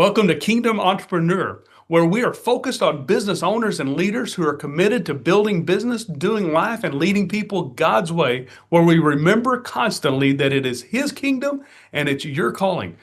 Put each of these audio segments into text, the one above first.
Welcome to Kingdom Entrepreneur, where we are focused on business owners and leaders who are committed to building business, doing life, and leading people God's way, where we remember constantly that it is His kingdom and it's your calling.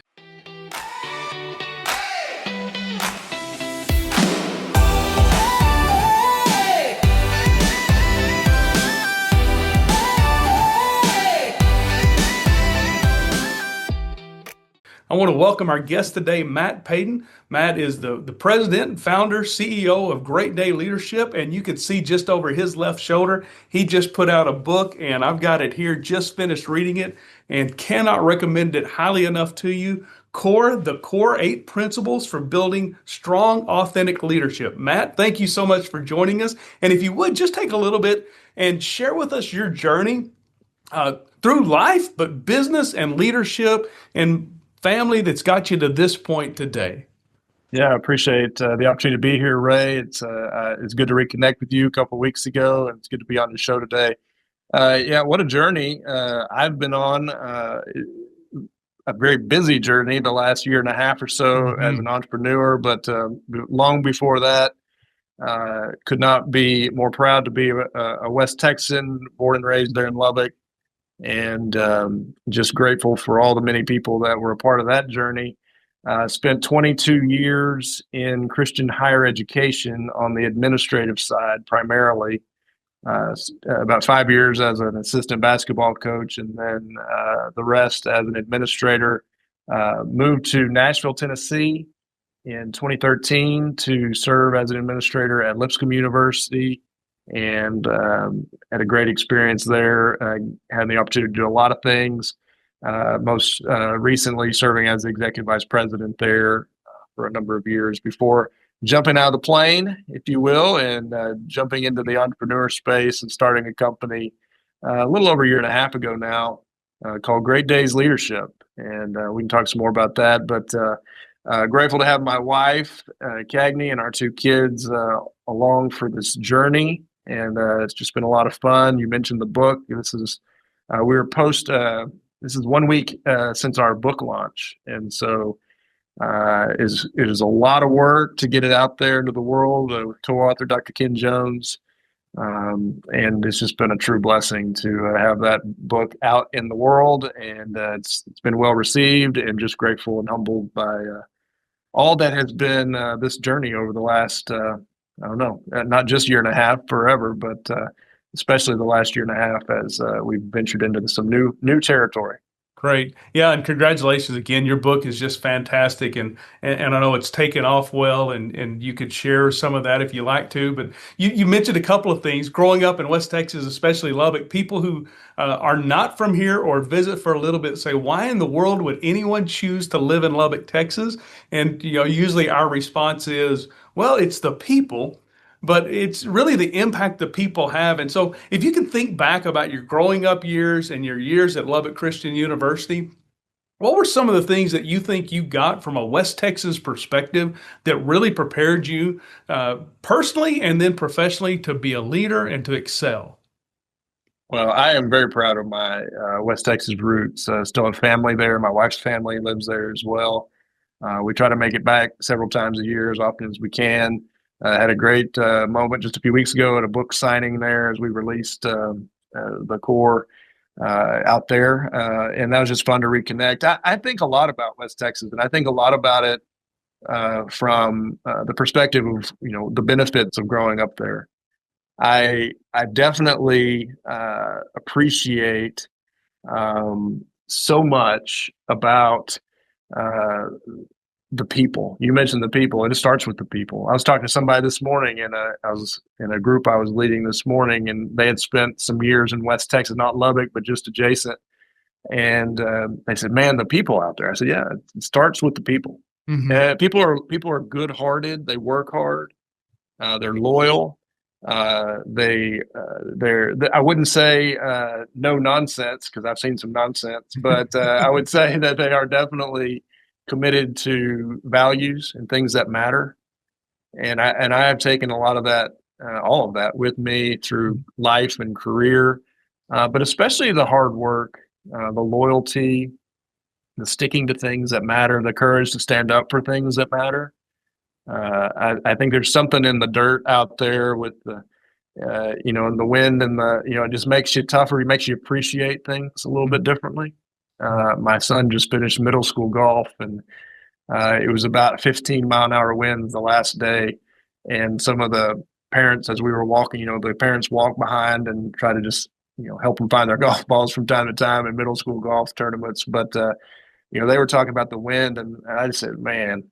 I want to welcome our guest today, Matt Payton. Matt is the president, founder, CEO of Great Day Leadership, and you can see just over his left shoulder, he just put out a book, and I've got it here, just finished reading it, and cannot recommend it highly enough to you. The Core 8 Principles for Building Strong, Authentic Leadership. Matt, thank you so much for joining us. And if you would, just take a little bit and share with us your journey through life, but business and leadership and family that's got you to this point today. Yeah, I appreciate the opportunity to be here, Ray. It's good to reconnect with you a couple of weeks ago, and it's good to be on the show today. Yeah, what a journey I've been on. A very busy journey the last year and a half or so as an entrepreneur, but long before that, could not be more proud to be a West Texan, born and raised there in Lubbock. And just grateful for all the many people that were a part of that journey. Spent 22 years in Christian higher education on the administrative side, primarily. About 5 years as an assistant basketball coach, and then the rest as an administrator. Moved to Nashville, Tennessee in 2013 to serve as an administrator at Lipscomb University. And had a great experience there. Had the opportunity to do a lot of things. Most recently serving as the executive vice president there for a number of years before jumping out of the plane, if you will, and jumping into the entrepreneur space and starting a company a little over a year and a half ago now called Great Days Leadership. And we can talk some more about that. But grateful to have my wife, Cagney, and our two kids along for this journey. And it's just been a lot of fun. You mentioned the book. This is this is 1 week since our book launch, and so it is a lot of work to get it out there into the world with co-author Dr. Ken Jones, and it's just been a true blessing to have that book out in the world, and it's been well received, and just grateful and humbled by all that has been this journey over the last. I don't know, not just year and a half forever, but especially the last year and a half as we've ventured into some new territory. Great. Yeah, and congratulations again. Your book is just fantastic, and I know it's taken off well, and you could share some of that if you like to. But you mentioned a couple of things. Growing up in West Texas, especially Lubbock, people who are not from here or visit for a little bit say, why in the world would anyone choose to live in Lubbock, Texas? And usually our response is, well, it's the people. But it's really the impact the people have. And so if you can think back about your growing up years and your years at Lubbock Christian University, what were some of the things that you think you got from a West Texas perspective that really prepared you personally and then professionally to be a leader and to excel? Well, I am very proud of my West Texas roots. Still have family there. My wife's family lives there as well. We try to make it back several times a year as often as we can. Had a great moment just a few weeks ago at a book signing there as we released the core out there. And that was just fun to reconnect. I think a lot about West Texas, and I think a lot about it from the perspective of, the benefits of growing up there. I definitely appreciate so much about the people. You mentioned the people, and it starts with the people. I was talking to somebody this morning, and I was in a group I was leading this morning, and they had spent some years in West Texas, not Lubbock, but just adjacent. And they said, "Man, the people out there." I said, "Yeah, it starts with the people. People are good-hearted. They work hard. They're loyal. They're I wouldn't say no nonsense, because I've seen some nonsense, but I would say that they are definitely committed to values and things that matter. And I have taken a lot of that, all of that with me through life and career, but especially the hard work, the loyalty, the sticking to things that matter, the courage to stand up for things that matter. I think there's something in the dirt out there with the, and the wind and it just makes you tougher. It makes you appreciate things a little bit differently. My son just finished middle school golf, and it was about 15-mile-an-hour winds the last day. And some of the parents, as we were walking, the parents walk behind and try to just, help them find their golf balls from time to time in middle school golf tournaments. But, they were talking about the wind, and I just said, man,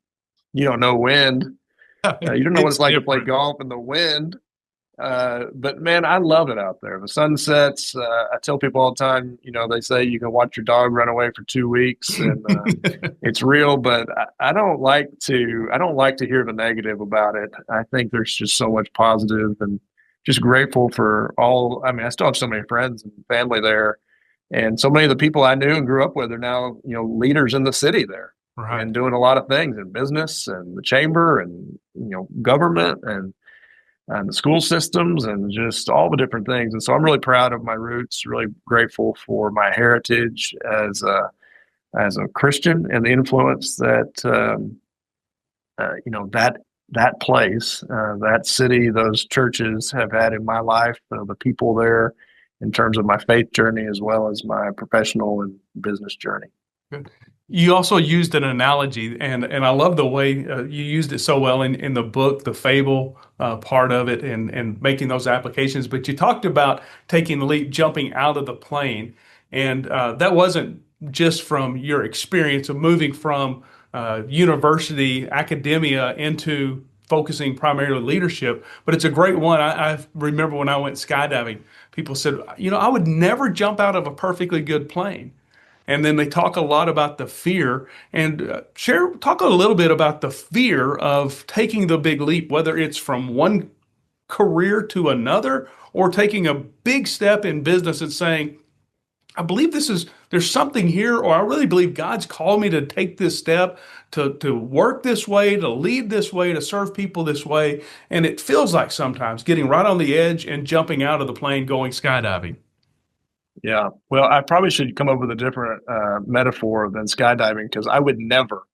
you don't know wind. You don't know what it's like to play golf in the wind. But man, I love it out there. The sun sets. I tell people all the time, they say you can watch your dog run away for 2 weeks, and it's real. But I don't like to hear the negative about it. I think there's just so much positive, and just grateful for all. I mean, I still have so many friends and family there, and so many of the people I knew and grew up with are now, leaders in the city there. Right. And doing a lot of things in business and the chamber and, government and the school systems and just all the different things. And so I'm really proud of my roots, really grateful for my heritage as a Christian and the influence that, that place, that city, those churches have had in my life, the people there in terms of my faith journey as well as my professional and business journey. Good. You also used an analogy, and I love the way you used it so well in the book, the fable part of it, and making those applications. But you talked about taking the leap, jumping out of the plane, and that wasn't just from your experience of moving from university academia into focusing primarily leadership, but it's a great one. I remember when I went skydiving, people said, I would never jump out of a perfectly good plane. And then they talk a lot about the fear, and talk a little bit about the fear of taking the big leap, whether it's from one career to another or taking a big step in business and saying, I believe there's something here, or I really believe God's called me to take this step, to work this way, to lead this way, to serve people this way. And it feels like sometimes getting right on the edge and jumping out of the plane, going skydiving. Yeah. Well, I probably should come up with a different metaphor than skydiving, because I would never.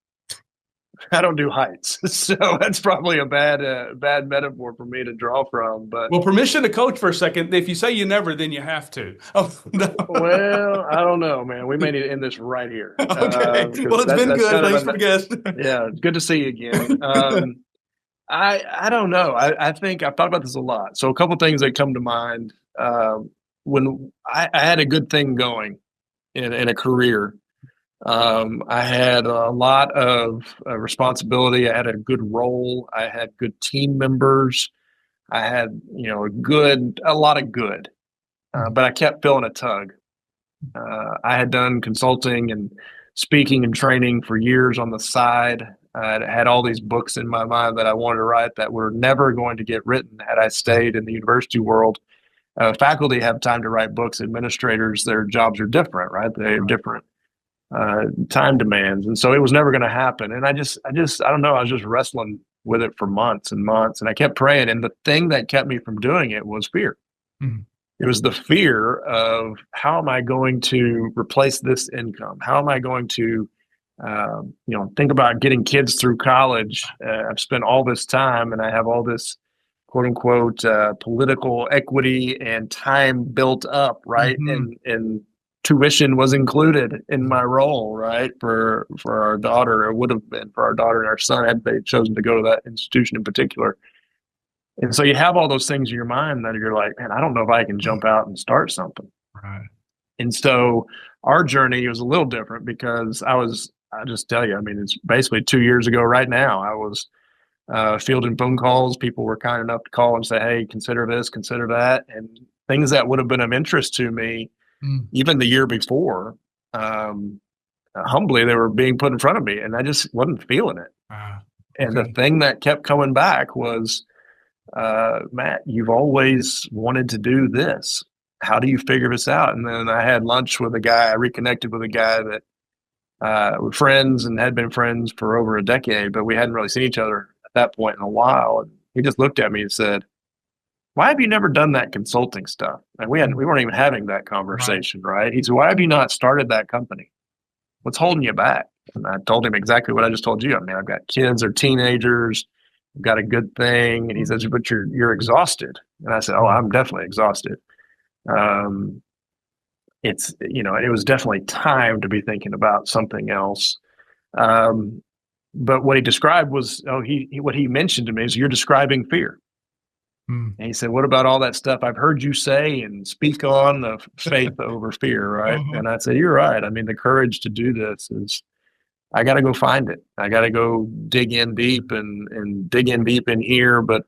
I don't do heights, so that's probably a bad metaphor for me to draw from. But well, permission to coach for a second. If you say you never, then you have to. Oh, no. Well, I don't know, man. We may need to end this right here. Okay. Well, it's been good. Thanks for the guest. Yeah, good to see you again. I don't know. I think I've thought about this a lot. So a couple of things that come to mind. When I had a good thing going in a career, I had a lot of responsibility. I had a good role. I had good team members. I had, a lot of good, but I kept feeling a tug. I had done consulting and speaking and training for years on the side. I had all these books in my mind that I wanted to write that were never going to get written had I stayed in the university world. Faculty have time to write books. Administrators, their jobs are different, right? They have different time demands. And so it was never going to happen. And I don't know, I was just wrestling with it for months and months. And I kept praying. And the thing that kept me from doing it was fear. Mm-hmm. It was the fear of, how am I going to replace this income? How am I going to, think about getting kids through college? I've spent all this time and I have all this quote unquote political equity and time built up, right? Mm-hmm. And tuition was included in my role, right? For our daughter, or would have been for our daughter and our son had they chosen to go to that institution in particular. And so you have all those things in your mind that you're like, man, I don't know if I can jump out and start something. Right. And so our journey was a little different because I just tell you, I mean, it's basically 2 years ago right now. I was fielding phone calls. People were kind enough to call and say, hey, consider this, consider that. And things that would have been of interest to me even the year before, humbly, they were being put in front of me and I just wasn't feeling it. And the thing that kept coming back was, Matt, you've always wanted to do this. How do you figure this out? And then I had lunch with a guy. I reconnected with a guy that were friends and had been friends for over a decade, but we hadn't really seen each other at that point in a while. And he just looked at me and said, why have you never done that consulting stuff? And we weren't even having that conversation, right? He said, why have you not started that company? What's holding you back? And I told him exactly what I just told you. I mean, I've got kids or teenagers. I've got a good thing. And he says, but you're exhausted. And I said, oh, I'm definitely exhausted. It's, it was definitely time to be thinking about something else. But what he described was, what he mentioned to me is, you're describing fear. And he said, what about all that stuff I've heard you say and speak on, the faith over fear, right? And I said, you're right. I mean, the courage to do this is, I got to go find it. I got to go dig in deep and dig in deep in here. But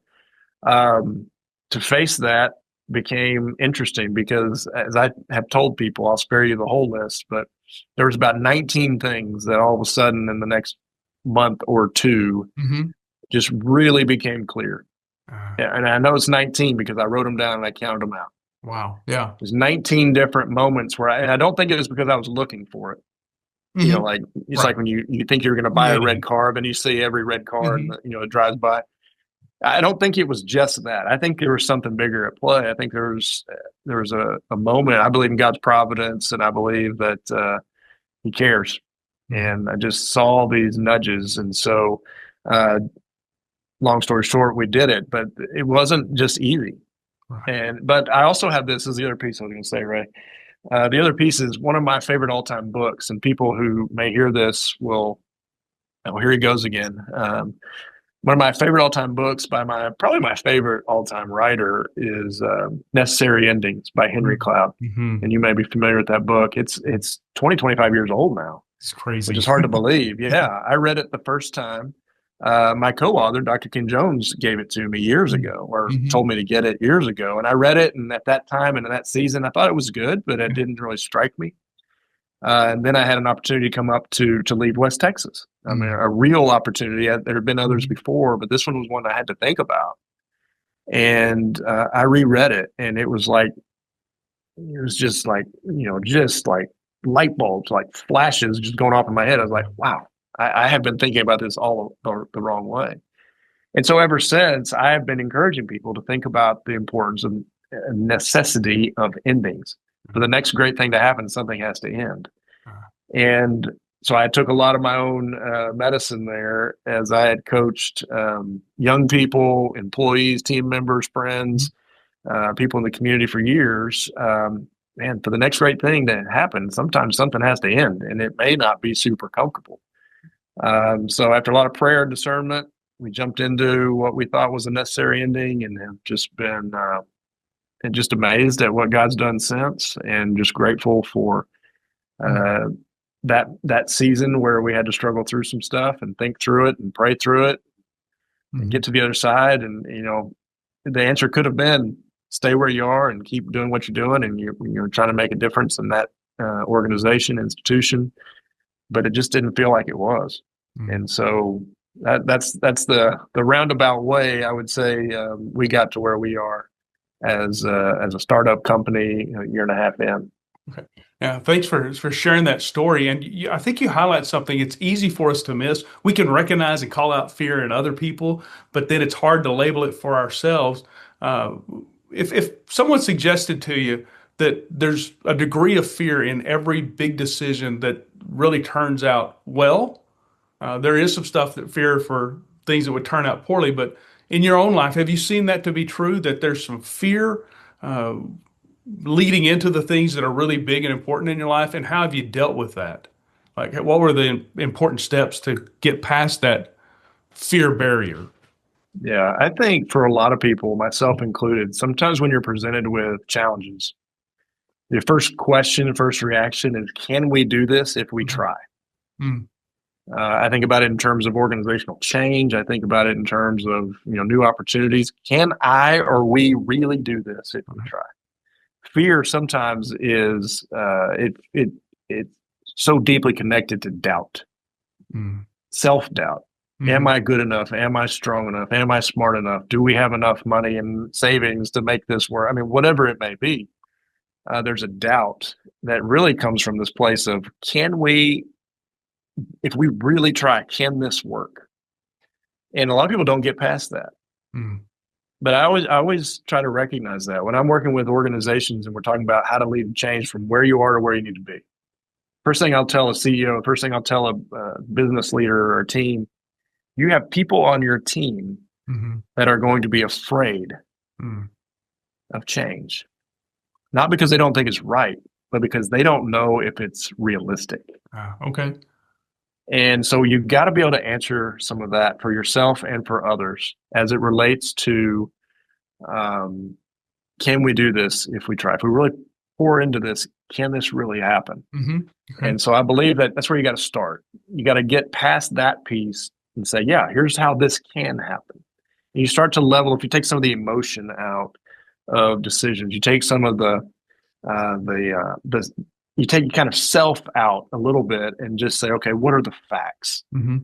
to face that became interesting, because as I have told people, I'll spare you the whole list, but there was about 19 things that all of a sudden in the next month or two just really became clear. And I know it's 19 because I wrote them down and I counted them out. Wow. Yeah. There's 19 different moments where and I don't think it was because I was looking for it. Like it's like when you think you're going to buy a red car, and you see every red car and it drives by. I don't think it was just that. I think there was something bigger at play. I think there was a moment. I believe in God's providence, and I believe that He cares. And I just saw these nudges, and so long story short, we did it, but it wasn't just easy. But I also have this as the other piece I was going to say, Ray. The other piece is one of my favorite all-time books, and people who may hear this will, here he goes again. One of my favorite all-time books by probably my favorite all-time writer is Necessary Endings by Henry Cloud. And you may be familiar with that book. It's 25 years old now. It's crazy. Which is hard to believe. Yeah. I read it the first time. My co-author, Dr. Ken Jones, gave it to me years ago, or told me to get it years ago. And I read it, and at that time and in that season, I thought it was good, but it didn't really strike me. And then I had an opportunity to come up to leave West Texas. I mean, a real opportunity. There had been others before, but this one was one I had to think about. And I reread it, and it was just like light bulbs, like flashes just going off in my head. I was like, wow, I have been thinking about this all the wrong way. And so ever since, I have been encouraging people to think about the importance of necessity of endings. For the next great thing to happen, something has to end. And so I took a lot of my own medicine there, as I had coached young people, employees, team members, friends, people in the community for years. Man, for the next great thing to happen, sometimes something has to end, and it may not be super comfortable. So after a lot of prayer and discernment, we jumped into what we thought was a necessary ending, and have just been just amazed at what God's done since, and just grateful for that season where we had to struggle through some stuff and think through it and pray through it and get to the other side. And, the answer could have been stay where you are and keep doing what you're doing. And you're trying to make a difference in that organization, institution, but it just didn't feel like it was. And so that's the roundabout way, I would say, we got to where we are as a startup company a year and a half in. Okay. Yeah, thanks for sharing that story. And I think you highlight something it's easy for us to miss. We can recognize and call out fear in other people, but then it's hard to label it for ourselves. If someone suggested to you that there's a degree of fear in every big decision that really turns out well, there is some stuff that fear for things that would turn out poorly, but in your own life, have you seen that to be true, that there's some fear leading into the things that are really big and important in your life? And how have you dealt with that? Like, what were the important steps to get past that fear barrier? Yeah, I think for a lot of people, myself included, sometimes when you're presented with challenges, your first question, first reaction is, can we do this if we try? I think about it in terms of organizational change. I think about it in terms of new opportunities. Can I or we really do this if we try? Fear sometimes is it's so deeply connected to doubt, self-doubt. Am I good enough? Am I strong enough? Am I smart enough? Do we have enough money and savings to make this work? I mean, whatever it may be, there's a doubt that really comes from this place of, can we, if we really try, can this work? And a lot of people don't get past that. But I always try to recognize that when I'm working with organizations and we're talking about how to lead and change from where you are to where you need to be. First thing I'll tell a CEO, first thing I'll tell a business leader or a team, you have people on your team Mm-hmm. that are going to be afraid of change. Not because they don't think it's right, but because they don't know if it's realistic. Okay. And so you've got to be able to answer some of that for yourself and for others as it relates to, can we do this if we try? If we really pour into this, can this really happen? Mm-hmm. Okay. And so I believe that that's where you got to start. You got to get past that piece and say, yeah, here's how this can happen. And you start to level, if you take some of the emotion out of decisions, you take some of you take kind of self out a little bit and just say, okay, what are the facts? Mm-hmm.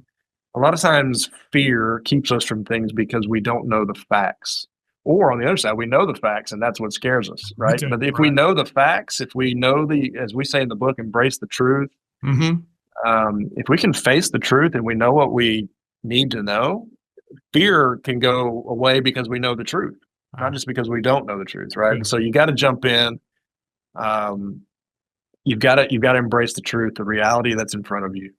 A lot of times fear keeps us from things because we don't know the facts. Or on the other side, we know the facts and that's what scares us, right? Okay, But if we know the facts, if we know as we say in the book, embrace the truth, if we can face the truth and we know what we need to know, fear can go away because we know the truth, not just because we don't know the truth, right? And so you got to jump in. You've got to embrace the truth, the reality that's in front of you,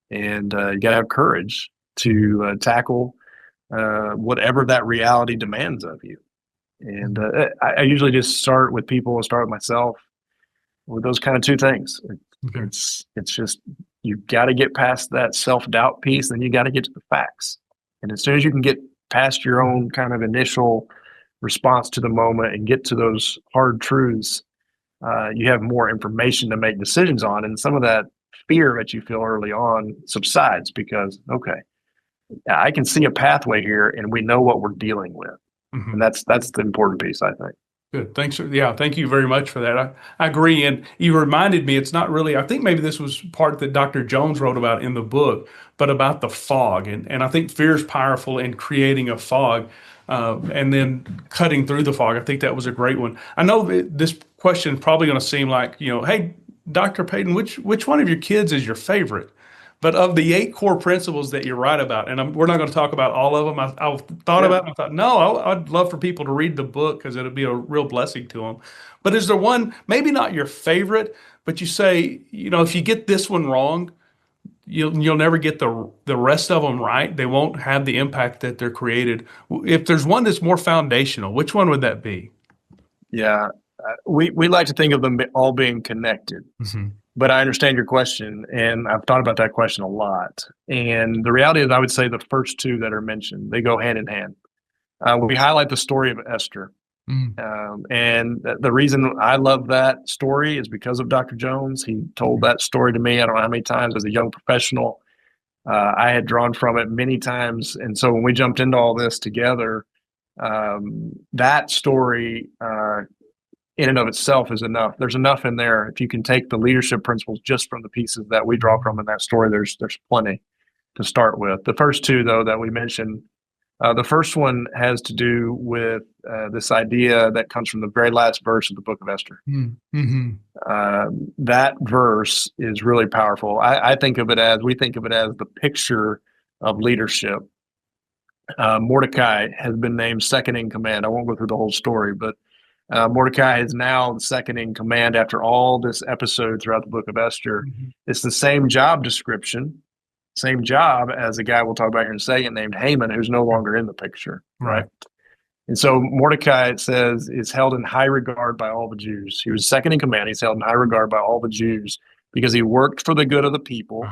and you got to have courage to tackle whatever that reality demands of you. And I usually just start with people, start with myself, with those kind of two things. It's just you've got to get past that self-doubt piece, then you got to get to the facts. And as soon as you can get past your own kind of initial response to the moment and get to those hard truths, you have more information to make decisions on. And some of that fear that you feel early on subsides because, okay, I can see a pathway here and we know what we're dealing with. Mm-hmm. And that's the important piece, I think. Good. Thanks. Yeah. Thank you very much for that. I agree. And you reminded me, it's not really, I think maybe this was part that Dr. Jones wrote about in the book, but about the fog. And I think fear is powerful in creating a fog and then cutting through the fog. I think that was a great one. I know that this question is probably going to seem like, hey, Dr. Payton, which one of your kids is your favorite? But of the 8 core principles that you're right about, and we're not going to talk about all of them. I thought about it. I thought, no, I'd love for people to read the book because it'll be a real blessing to them. But is there one, maybe not your favorite, but you say, if you get this one wrong, you'll never get the rest of them right. They won't have the impact that they're created. If there's one that's more foundational, which one would that be? Yeah, we like to think of them all being connected. Mm-hmm. But I understand your question, and I've thought about that question a lot. And the reality is, I would say the first 2 that are mentioned, they go hand in hand. We highlight the story of Esther. And the reason I love that story is because of Dr. Jones. He told that story to me, I don't know how many times as a young professional. I had drawn from it many times. And so when we jumped into all this together, that story in and of itself is enough. There's enough in there. If you can take the leadership principles just from the pieces that we draw from in that story, there's plenty to start with. The first 2, though, that we mentioned, the first one has to do with this idea that comes from the very last verse of the book of Esther. Mm-hmm. That verse is really powerful. We think of it as the picture of leadership. Mordecai has been named second in command. I won't go through the whole story, but Mordecai is now the second in command after all this episode throughout the book of Esther. Mm-hmm. It's the same job description, same job as a guy we'll talk about here in a second named Haman, who's no longer in the picture, right? And so Mordecai, it says, is held in high regard by all the Jews. He was second in command. He's held in high regard by all the Jews because he worked for the good of the people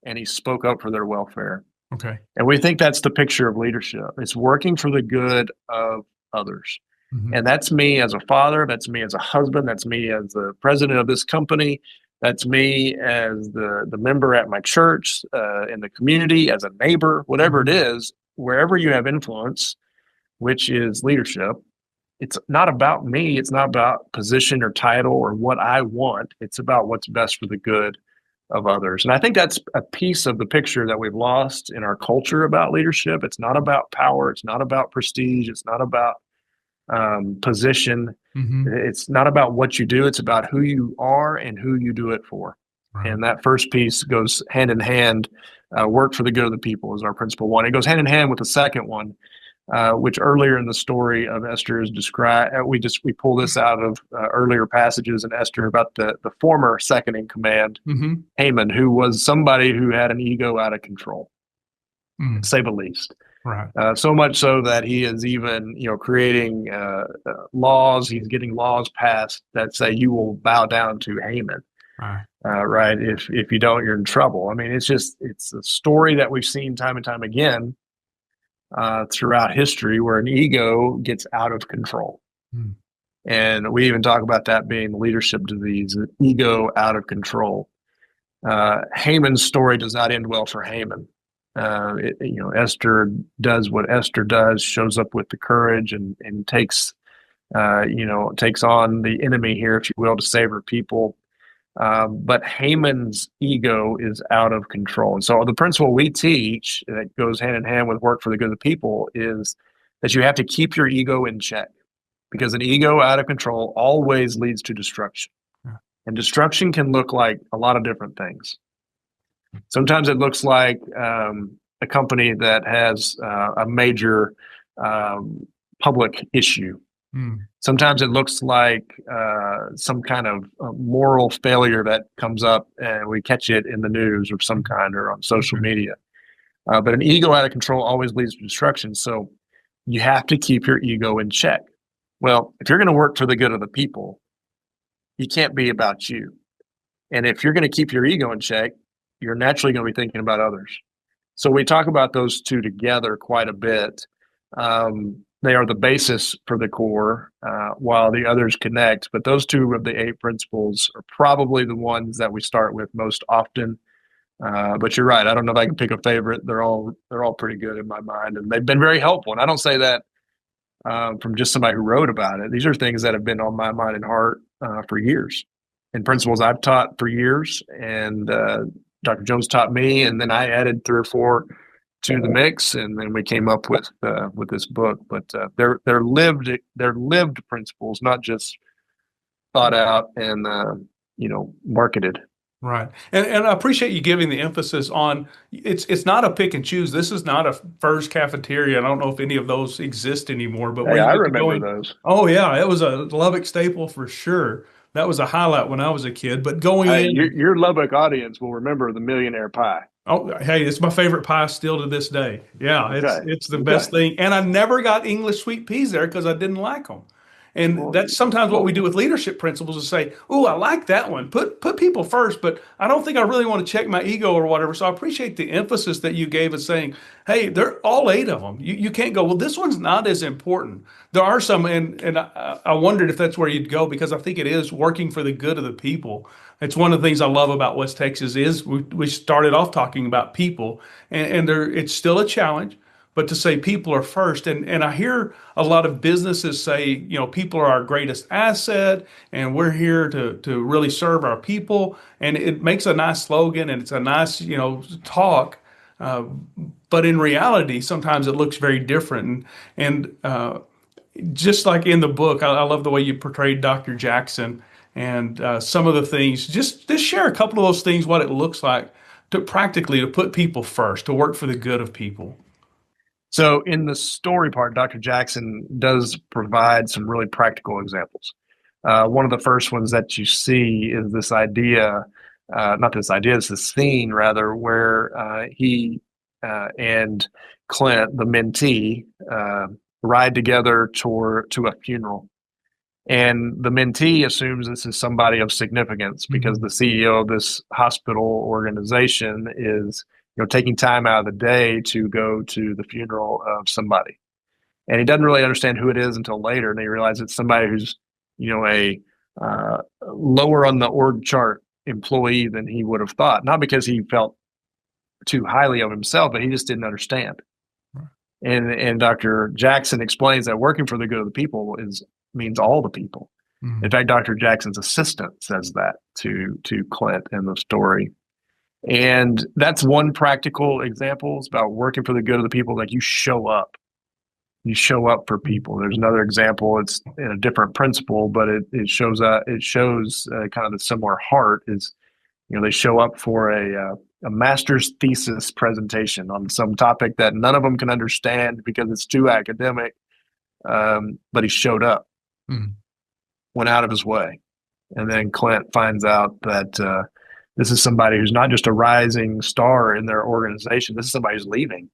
and he spoke up for their welfare. Okay. And we think that's the picture of leadership. It's working for the good of others. Mm-hmm. And that's me as a father. That's me as a husband. That's me as the president of this company. That's me as the member at my church, in the community, as a neighbor, whatever it is, wherever you have influence, which is leadership. It's not about me. It's not about position or title or what I want. It's about what's best for the good of others. And I think that's a piece of the picture that we've lost in our culture about leadership. It's not about power. It's not about prestige. It's not about position. Mm-hmm. It's not about what you do. It's about who you are and who you do it for. Right. And that first piece goes hand in hand. Work for the good of the people is our principle 1. It goes hand in hand with the second one, which earlier in the story of Esther is described. We pull this out of earlier passages in Esther about the former second in command, Mm-hmm. Haman, who was somebody who had an ego out of control, to Mm. say the least. Right. So much so that he is even, creating laws. He's getting laws passed that say you will bow down to Haman. Right. Right. If you don't, you're in trouble. I mean, it's a story that we've seen time and time again throughout history where an ego gets out of control. Mm. And we even talk about that being the leadership disease, an ego out of control. Haman's story does not end well for Haman. Esther does what Esther does, shows up with the courage and takes on the enemy here, if you will, to save her people. But Haman's ego is out of control. And so the principle we teach that goes hand in hand with work for the good of the people is that you have to keep your ego in check, because an ego out of control always leads to destruction. Yeah. And destruction can look like a lot of different things. Sometimes it looks like a company that has a major public issue. Mm. Sometimes it looks like some kind of moral failure that comes up and we catch it in the news of some kind or on social media. But an ego out of control always leads to destruction. So you have to keep your ego in check. Well, if you're going to work for the good of the people, you can't be about you. And if you're going to keep your ego in check, you're naturally going to be thinking about others. So we talk about those two together quite a bit. They are the basis for the core, while the others connect. But those two of the 8 principles are probably the ones that we start with most often. But you're right. I don't know if I can pick a favorite. They're all pretty good in my mind, and they've been very helpful. And I don't say that from just somebody who wrote about it. These are things that have been on my mind and heart for years, and principles I've taught for years. And Dr. Jones taught me, and then I added 3 or 4 to the mix, and then we came up with this book. But they're lived principles, not just thought out and marketed. Right. And I appreciate you giving the emphasis on it's not a pick and choose. This is not a Fur's cafeteria. I don't know if any of those exist anymore, but where Hey, you I get to go remember in. those. Oh yeah, it was a Lubbock staple for sure. That was a highlight when I was a kid. But going Hey, in, your Lubbock audience will remember the Millionaire Pie. oh hey, it's my favorite pie still to this day. Yeah, Okay. it's the best thing. And I never got English sweet peas there because I didn't like them. And Well, that's sometimes what we do with leadership principles is say, "Oh, I like that one. Put people first, but I don't think I really want to check my ego or whatever." So I appreciate the emphasis that you gave us saying, "Hey, they're all 8 of them. You can't go, well, this one's not as important." There are some, and I wondered if that's where you'd go because I think it is working for the good of the people. It's one of the things I love about West Texas is we started off talking about people, and it's still a challenge. But to say people are first, and I hear a lot of businesses say, people are our greatest asset, and we're here to really serve our people, and it makes a nice slogan, and it's a nice, talk. But in reality, sometimes it looks very different, and just like in the book, I love the way you portrayed Dr. Jackson and some of the things. Just share a couple of those things, what it looks like to practically to put people first, to work for the good of people. So in the story part, Dr. Jackson does provide some really practical examples. One of the first ones that you see is this idea, it's this scene rather, where he and Clint, the mentee, ride together to a funeral. And the mentee assumes this is somebody of significance because the CEO of this hospital organization is taking time out of the day to go to the funeral of somebody. And he doesn't really understand who it is until later. And he realizes it's somebody who's, a lower on the org chart employee than he would have thought. Not because he felt too highly of himself, but he just didn't understand. And Dr. Jackson explains that working for the good of the people means all the people. Mm-hmm. In fact, Dr. Jackson's assistant says that to Clint in the story. And that's one practical example. It's about working for the good of the people. Like you show up for people. There's another example. It's in a different principle, but it shows kind of the similar heart is, they show up for a master's thesis presentation on some topic that none of them can understand because it's too academic. But he showed up, Mm. went out of his way. And then Clint finds out that this is somebody who's not just a rising star in their organization. This is somebody who's leaving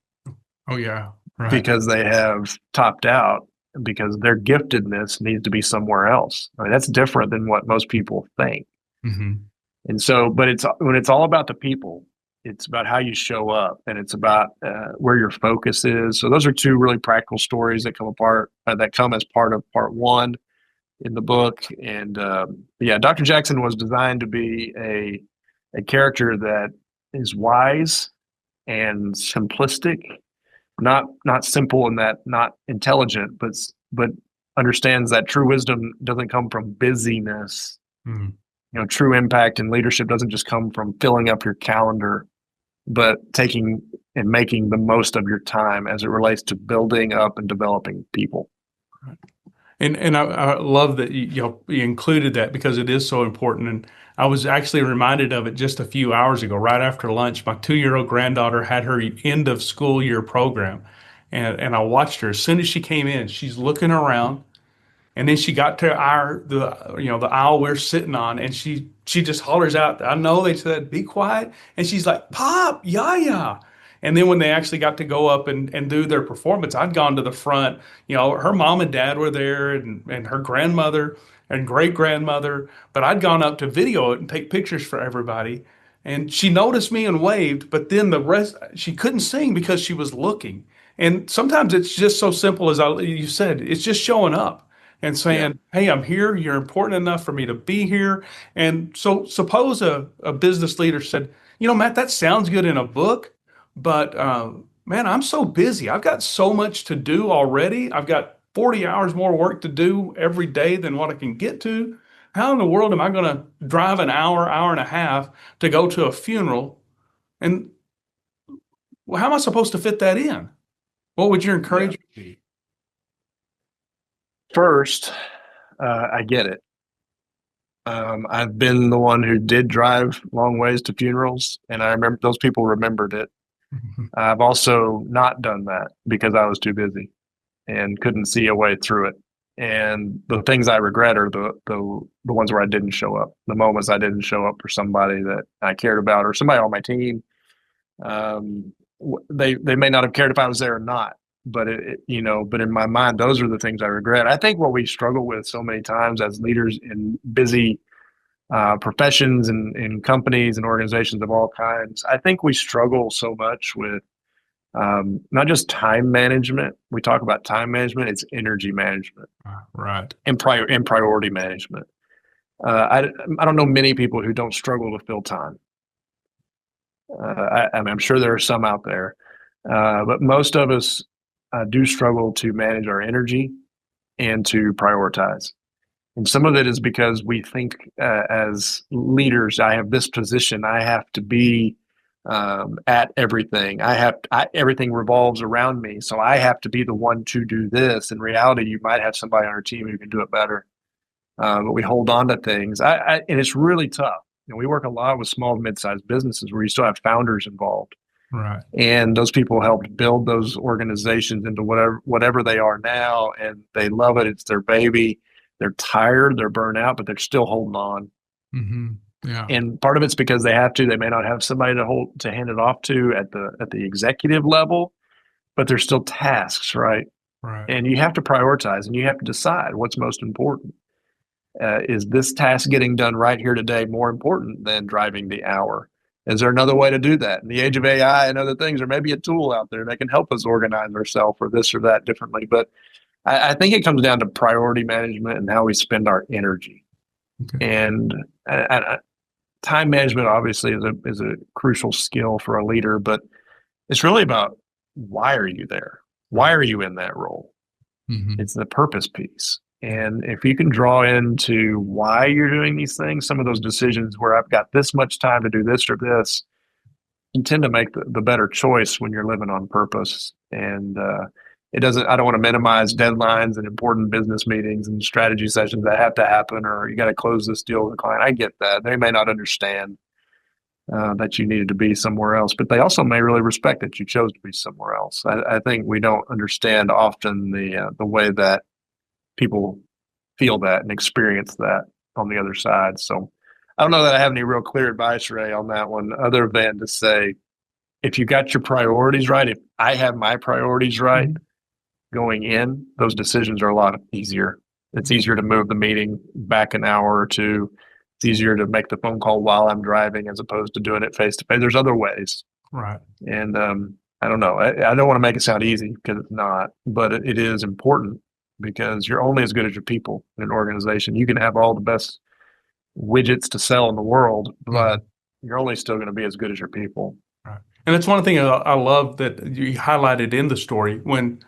Oh yeah. Right. because they have topped out, because their giftedness needs to be somewhere else. I mean, that's different than what most people think. Mm-hmm. And so, but it's when it's all about the people, it's about how you show up, and it's about where your focus is. So those are two really practical stories that come as part of part one in the book. And yeah, Dr. Jackson was designed to be a character that is wise and simplistic, not simple in that, not intelligent, but understands that true wisdom doesn't come from busyness. Mm-hmm. You know, true impact and leadership doesn't just come from filling up your calendar, but taking and making the most of your time as it relates to building up and developing people. And I love that you included that because it is so important. And I was actually reminded of it just a few hours ago, right after lunch. My 2-year-old granddaughter had her end of school year program, and I watched her as soon as she came in. She's looking around, and then she got to the aisle we're sitting on, and she just hollers out, I know they said be quiet, and she's like, Pop, Yaya. And then when they actually got to go up and do their performance, I'd gone to the front. Her mom and dad were there, and her grandmother and great grandmother, but I'd gone up to video it and take pictures for everybody. And she noticed me and waved, but then the rest, she couldn't sing because she was looking. And sometimes it's just so simple as you said, it's just showing up and Yeah. saying, hey, I'm here. You're important enough for me to be here. And so suppose a business leader said, Matt, that sounds good in a book, but man, I'm so busy. I've got so much to do already. I've got 40 hours more work to do every day than what I can get to. How in the world am I going to drive an hour, hour and a half to go to a funeral? And how am I supposed to fit that in? What would your Yeah. encouragement be? First, I get it. I've been the one who did drive long ways to funerals, and I remember those people remembered it. I've also not done that because I was too busy and couldn't see a way through it. And the things I regret are the ones where I didn't show up, the moments I didn't show up for somebody that I cared about or somebody on my team. They may not have cared if I was there or not, but but in my mind, those are the things I regret. I think what we struggle with so many times as leaders in busy professions and in companies and organizations of all kinds, I think we struggle so much with not just time management. We talk about time management; it's energy management, Right. and priority management. I don't know many people who don't struggle to fill time. I'm sure there are some out there, but most of us do struggle to manage our energy and to prioritize. And some of it is because we think as leaders, I have this position, I have to be at everything. Everything revolves around me, so I have to be the one to do this. In reality, you might have somebody on our team who can do it better, but we hold on to things, and it's really tough. We work a lot with small, mid-sized businesses where you still have founders involved. Right. And those people helped build those organizations into whatever they are now, and they love it. It's their baby. They're tired, they're burnt out, but they're still holding on. Mm-hmm. Yeah. And part of it's because they have to. They may not have somebody to hand it off to at the executive level, but there's still tasks, right? Right. And you have to prioritize, and you have to decide what's most important. Is this task getting done right here today more important than driving the hour? Is there another way to do that? In the age of AI and other things, there may be a tool out there that can help us organize ourselves or this or that differently. But I think it comes down to priority management and how we spend our energy. Okay. And time management obviously is a crucial skill for a leader, but it's really about why are you there? Why are you in that role? Mm-hmm. It's the purpose piece. And if you can draw into why you're doing these things, some of those decisions where I've got this much time to do this or this, you tend to make the better choice when you're living on purpose. And I don't want to minimize deadlines and important business meetings and strategy sessions that have to happen, or you got to close this deal with the client. I get that. They may not understand. that you needed to be somewhere else, but they also may really respect that you chose to be somewhere else. I think we don't understand often the way that people feel that and experience that on the other side. So I don't know that I have any real clear advice, Ray, on that one, other than to say, if you got your priorities right, if I have my priorities right Mhm. going in, those decisions are a lot easier. It's easier to move the meeting back an hour or two. It's easier to make the phone call while I'm driving as opposed to doing it face to face. There's other ways. Right. And I don't know. I don't want to make it sound easy because it's not, but it is important because you're only as good as your people in an organization. You can have all the best widgets to sell in the world, Mhm. but you're only still going to be as good as your people. Right. And that's one thing I love that you highlighted in the story when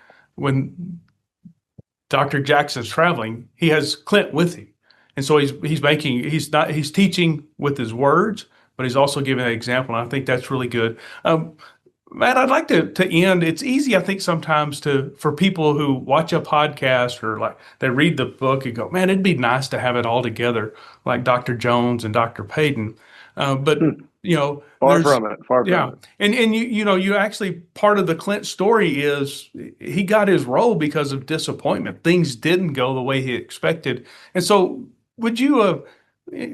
Dr. Jackson's traveling, he has Clint with him. And so he's teaching with his words, but he's also giving an example. And I think that's really good. Matt, I'd like to end. It's easy, I think, sometimes for people who watch a podcast or like they read the book and go, man, it'd be nice to have it all together, like Dr. Jones and Dr. Payton. But Far there's from it. Far from yeah, it. and you actually part of the Clint story is he got his role because of disappointment. Things didn't go the way he expected, and so would you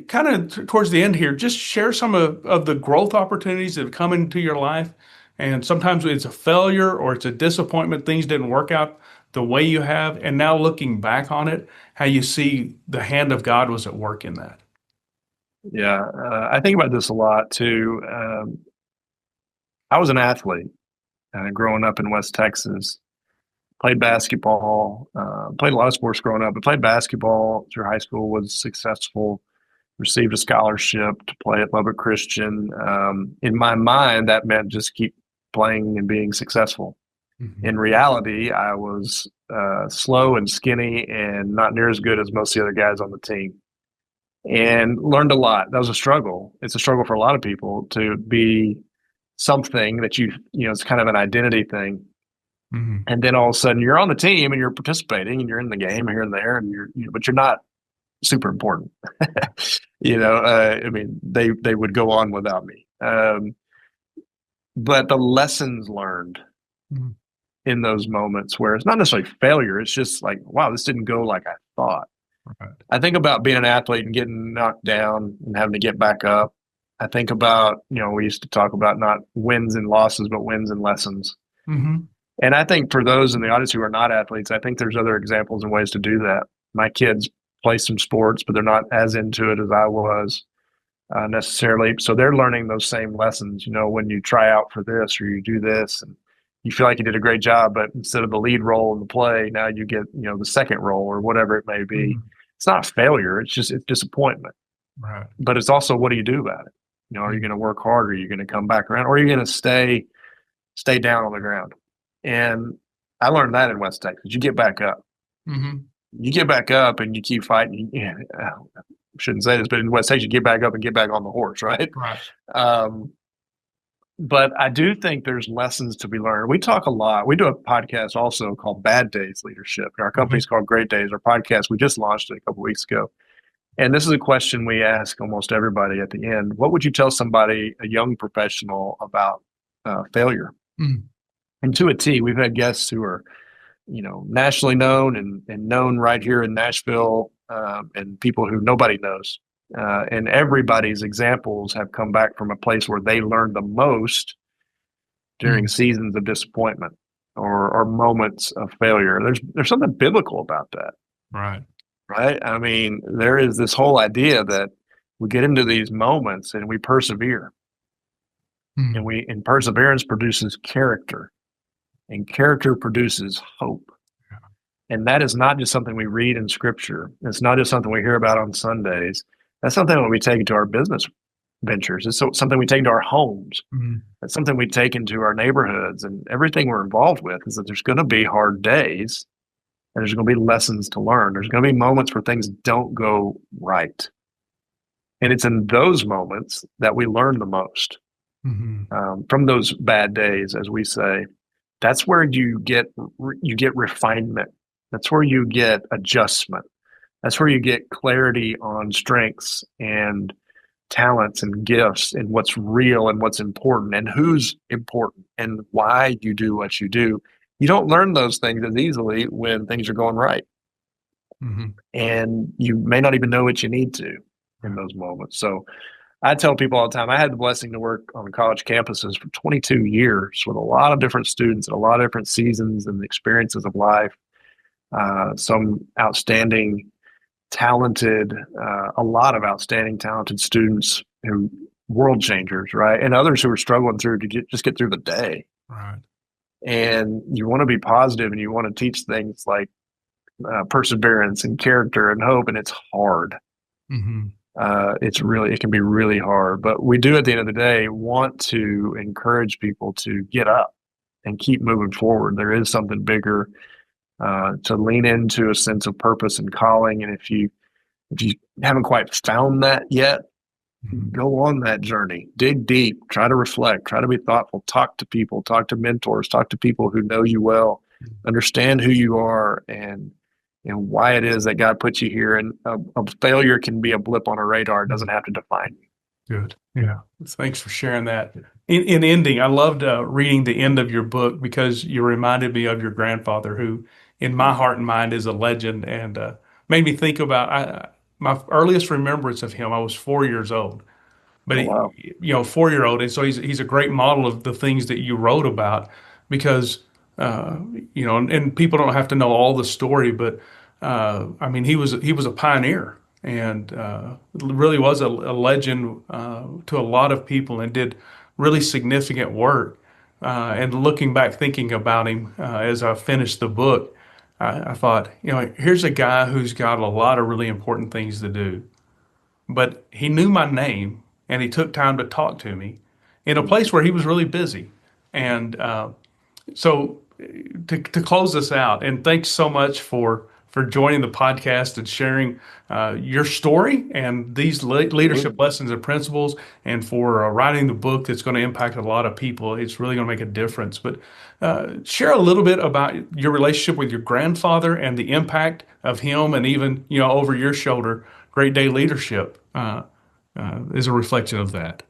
kind of towards the end here just share some of the growth opportunities that have come into your life? And sometimes it's a failure or it's a disappointment. Things didn't work out the way you have, and now looking back on it, how you see the hand of God was at work in that. Yeah. I think about this a lot too. I was an athlete growing up in West Texas. Played basketball, played a lot of sports growing up, but played basketball through high school, was successful, received a scholarship to play at Lubbock Christian. In my mind, that meant just keep playing and being successful. Mhm. In reality, I was slow and skinny and not near as good as most of the other guys on the team, and learned a lot. That was a struggle. It's a struggle for a lot of people to be something that it's kind of an identity thing. Mhm. And then all of a sudden you're on the team and you're participating and you're in the game here and there and but you're not super important. I mean, they would go on without me. But the lessons learned Mhm. in those moments where it's not necessarily failure, it's just like, wow, this didn't go like I thought. Right. I think about being an athlete and getting knocked down and having to get back up. I think about, we used to talk about not wins and losses, but wins and lessons. Mhm. And I think for those in the audience who are not athletes, I think there's other examples and ways to do that. My kids play some sports, but they're not as into it as I was necessarily. So they're learning those same lessons. When you try out for this or you do this and you feel like you did a great job, but instead of the lead role in the play, now you get, the second role or whatever it may be. Mhm. It's not failure. It's disappointment, Right. but it's also, what do you do about it? Are you Mhm. going to work hard? Are you going to come back around? Or are you going to stay down on the ground? And I learned that in West Texas. You get back up. Mhm. You get back up and you keep fighting. I shouldn't say this, but in West Texas, you get back up and get back on the horse, right? Right. Um, but I do think there's lessons to be learned. We talk a lot. We do a podcast also called Bad Days Leadership. And our Mhm. company's called Great Days. Our podcast, we just launched it a couple weeks ago. And this is a question we ask almost everybody at the end. What would you tell somebody, a young professional, about failure? Mhm. And to a T, we've had guests who are, nationally known and known right here in Nashville, and people who nobody knows. And everybody's examples have come back from a place where they learned the most during Mhm. seasons of disappointment or moments of failure. There's something biblical about that, Right. right? I mean, there is this whole idea that we get into these moments and we persevere, Mhm. and perseverance produces character, and character produces hope. Yeah. And that is not just something we read in scripture. It's not just something we hear about on Sundays. That's something that we take into our business ventures. It's something we take into our homes. Mhm. It's something we take into our neighborhoods, and everything we're involved with is that there's going to be hard days and there's going to be lessons to learn. There's going to be moments where things don't go right. And it's in those moments that we learn the most, Mhm. from those bad days, as we say. That's where you get refinement. That's where you get adjustment. That's where you get clarity on strengths and talents and gifts and what's real and what's important and who's important and why you do what you do. You don't learn those things as easily when things are going right. Hmm. And you may not even know what you need to in those moments. So I tell people all the time, I had the blessing to work on college campuses for 22 years with a lot of different students and a lot of different seasons and experiences of life. Some outstanding, talented, a lot of outstanding, talented students who world changers, right? And others who are struggling through to just get through the day. Right. And you want to be positive and you want to teach things like perseverance and character and hope, and it's hard. Hmm. It can be really hard, but we do at the end of the day want to encourage people to get up and keep moving forward. There is something bigger, to lean into a sense of purpose and calling. And if you haven't quite found that yet, go on that journey, dig deep, try to reflect, try to be thoughtful, talk to people, talk to mentors, talk to people who know you well, understand who you are and why it is that God put you here. And a failure can be a blip on a radar. It doesn't have to define you. Good. Yeah. Thanks for sharing that. In ending, I loved reading the end of your book because you reminded me of your grandfather, who, in my heart and mind, is a legend, and made me think about my earliest remembrance of him. I was 4 years old, but Oh, wow. 4-year-old, and so he's a great model of the things that you wrote about, because and people don't have to know all the story, but I mean, he was a pioneer, and really was a legend to a lot of people, and did really significant work. And looking back, thinking about him as I finished the book, I thought, here's a guy who's got a lot of really important things to do, but he knew my name and he took time to talk to me in a place where he was really busy. And so to close this out, and thanks so much for joining the podcast and sharing your story and these leadership lessons and principles, and for writing the book that's going to impact a lot of people. It's really going to make a difference. But share a little bit about your relationship with your grandfather and the impact of him, and even over your shoulder, Great Day Leadership is a reflection of that.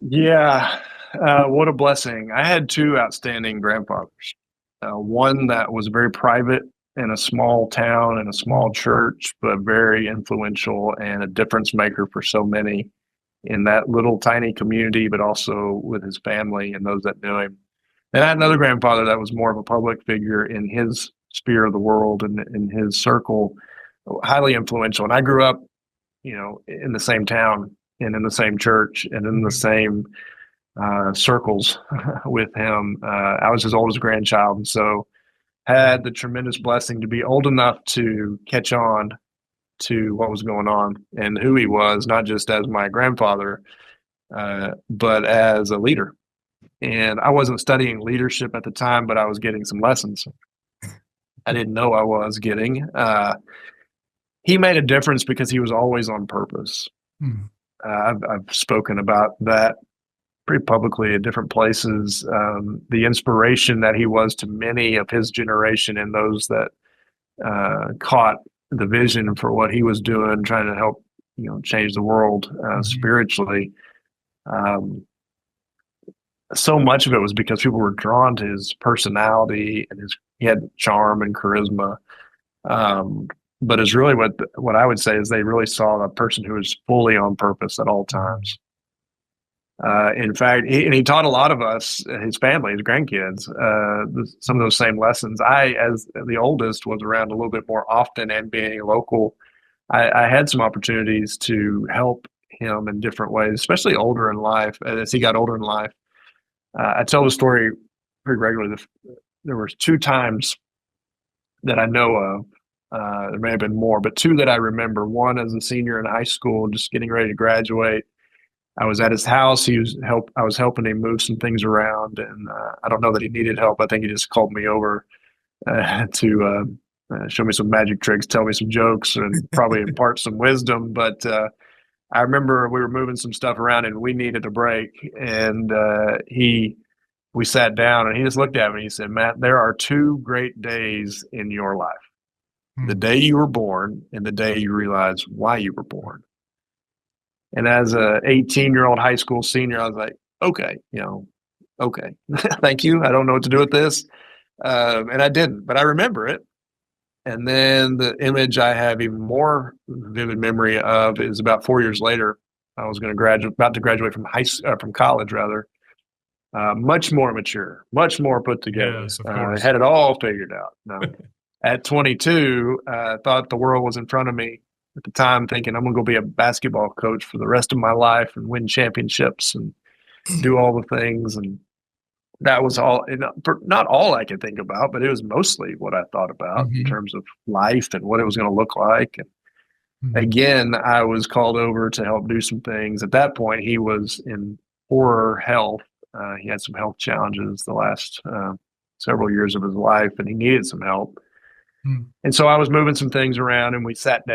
Yeah. What a blessing. I had two outstanding grandfathers. One that was very private in a small town in a small church, but very influential and a difference maker for so many in that little tiny community, but also with his family and those that knew him. And I had another grandfather that was more of a public figure in his sphere of the world and in his circle, highly influential. And I grew up, in the same town and in the same church and in the same circles with him. I was his oldest grandchild, and so had the tremendous blessing to be old enough to catch on to what was going on and who he was, not just as my grandfather, but as a leader. And I wasn't studying leadership at the time, but I was getting some lessons I didn't know I was getting. He made a difference because he was always on purpose. Hmm. I've spoken about that pretty publicly at different places. The inspiration that he was to many of his generation and those that caught the vision for what he was doing, trying to help change the world spiritually. So much of it was because people were drawn to his personality and he had charm and charisma. But it's really what I would say is they really saw a person who was fully on purpose at all times. In fact, he taught a lot of us, his family, his grandkids, some of those same lessons. I, as the oldest, was around a little bit more often, and being local, I had some opportunities to help him in different ways, especially older in life. As he got older in life, I tell the story pretty regularly. There were two times that I know of. There may have been more, but two that I remember. One as a senior in high school, just getting ready to graduate. I was at his house. I was helping him move some things around, and I don't know that he needed help. I think he just called me over to show me some magic tricks, tell me some jokes, and probably impart some wisdom. But I remember we were moving some stuff around, and we needed a break. And we sat down, and he just looked at me. And he said, "Matt, there are two great days in your life: the day you were born, and the day you realize why you were born." And as a 18-year-old high school senior, I was like, okay, okay, thank you. I don't know what to do with this. And I didn't, but I remember it. And then the image I have even more vivid memory of is about 4 years later. I was about to graduate from college, rather. Much more mature, much more put together. Yes, of course. Had it all figured out. No. At 22, I thought the world was in front of me at the time, thinking I'm going to go be a basketball coach for the rest of my life and win championships and do all the things. And that was all, not all I could think about, but it was mostly what I thought about in terms of life and what it was going to look like. And again, I was called over to help do some things. At that point, he was in poorer health. He had some health challenges the last several years of his life, and he needed some help. And so I was moving some things around, and I sat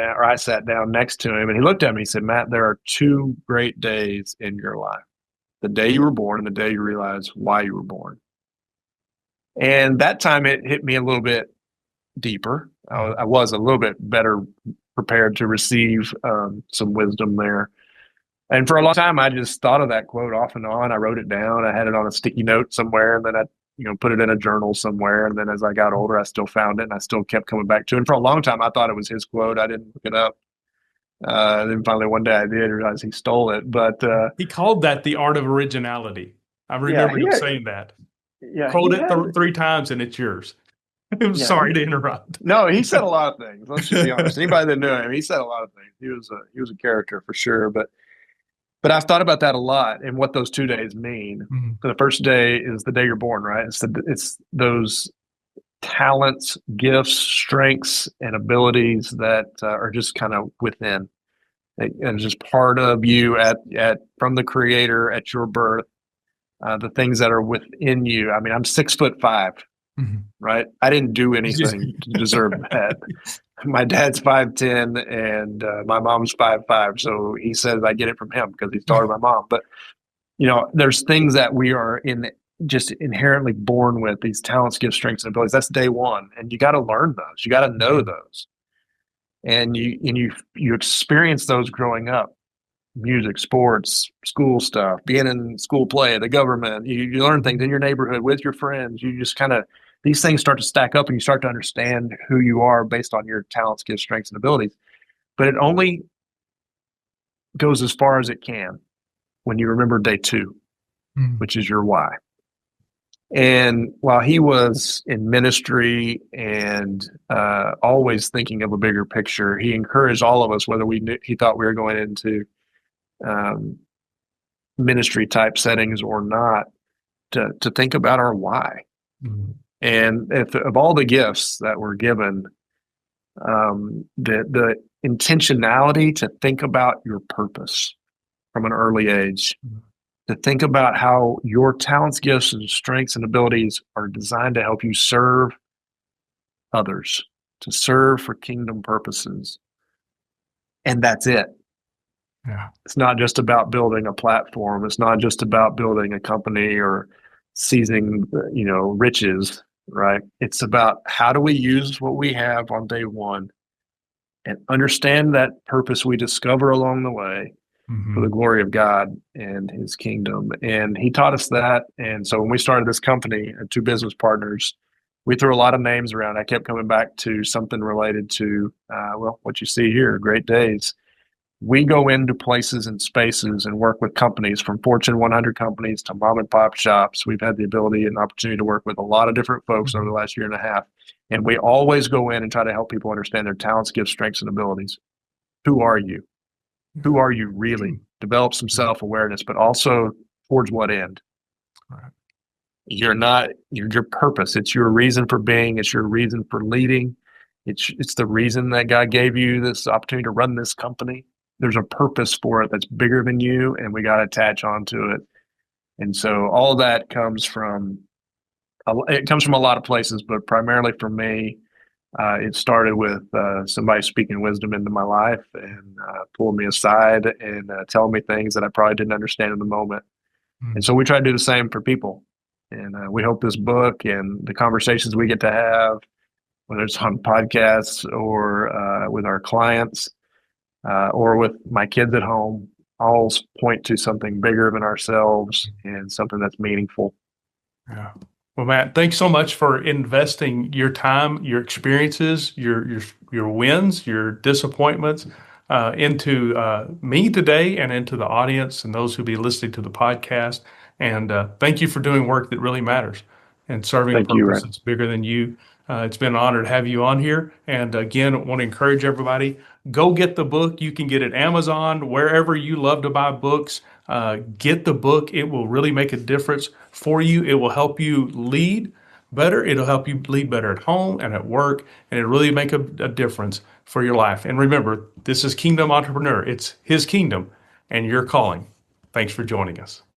down next to him, and he looked at me and he said, Matt, there are two great days in your life: the day you were born and the day you realize why you were born. And that time it hit me a little bit deeper. I was a little bit better prepared to receive some wisdom there. And for a long time, I just thought of that quote off and on. I wrote it down. I had it on a sticky note somewhere, and then I put it in a journal somewhere. And then as I got older, I still found it, and I still kept coming back to it. And for a long time, I thought it was his quote. I didn't look it up. Then finally one day I did realize he stole it. But he called that the art of originality. I remember him saying that. Yeah, quote it 3 times and it's yours. I'm sorry to interrupt. No, he said a lot of things. Let's just be honest. Anybody that knew him, he said a lot of things. He was a character for sure. But I've thought about that a lot and what those 2 days mean. The first day is the day you're born, right? It's those talents, gifts, strengths, and abilities that are just kind of within. And just part of you from the Creator at your birth. The things that are within you. I mean, I'm 6'5", right? I didn't do anything to deserve that. My dad's 5'10", and my mom's 5'5". So he says I get it from him because he's taller than my mom. But there's things that we are just inherently born with, these talents, gifts, strengths, and abilities. That's day one, and you got to learn those. You got to know those, and you experience those growing up. Music, sports, school stuff, being in school play, the government, you learn things in your neighborhood with your friends. You just these things start to stack up and you start to understand who you are based on your talents, gifts, strengths, and abilities. But it only goes as far as it can when you remember day 2, which is your why. And while he was in ministry and always thinking of a bigger picture, he encouraged all of us, whether he thought we were going into ministry type settings or not, to think about our why. And of all the gifts that were given, the intentionality to think about your purpose from an early age, to think about how your talents, gifts, and strengths and abilities are designed to help you serve others, to serve for kingdom purposes. And that's it. Yeah. It's not just about building a platform. It's not just about building a company or seizing, riches, right? It's about how do we use what we have on day one and understand that purpose we discover along the way for the glory of God and his kingdom. And he taught us that. And so when we started this company, 2 business partners, we threw a lot of names around. I kept coming back to something related to, what you see here, Great Days. We go into places and spaces and work with companies, from Fortune 100 companies to mom and pop shops. We've had the ability and opportunity to work with a lot of different folks over the last year and a half. And we always go in and try to help people understand their talents, gifts, strengths, and abilities. Who are you? Who are you really? Develop some self-awareness, but also towards what end? Right. You're your purpose. It's your reason for being. It's your reason for leading. It's the reason that God gave you this opportunity to run this company. There's a purpose for it that's bigger than you, and we got to attach onto it. And so all of that comes from a lot of places, but primarily for me, it started with somebody speaking wisdom into my life and pulling me aside and telling me things that I probably didn't understand in the moment. And so we try to do the same for people. And we hope this book and the conversations we get to have, whether it's on podcasts or with our clients, or with my kids at home, all point to something bigger than ourselves and something that's meaningful. Yeah. Well, Matt, thanks so much for investing your time, your experiences, your wins, your disappointments into me today and into the audience and those who be listening to the podcast. And thank you for doing work that really matters and serving a Thank you, purpose Ray. that's bigger than you. It's been an honor to have you on here. And again, I want to encourage everybody, go get the book. You can get it Amazon, wherever you love to buy books. Get the book. It will really make a difference for you. It will help you lead better. It'll help you lead better at home and at work, and it'll really make a difference for your life. And remember, this is Kingdom Entrepreneur. It's His kingdom and your calling. Thanks for joining us.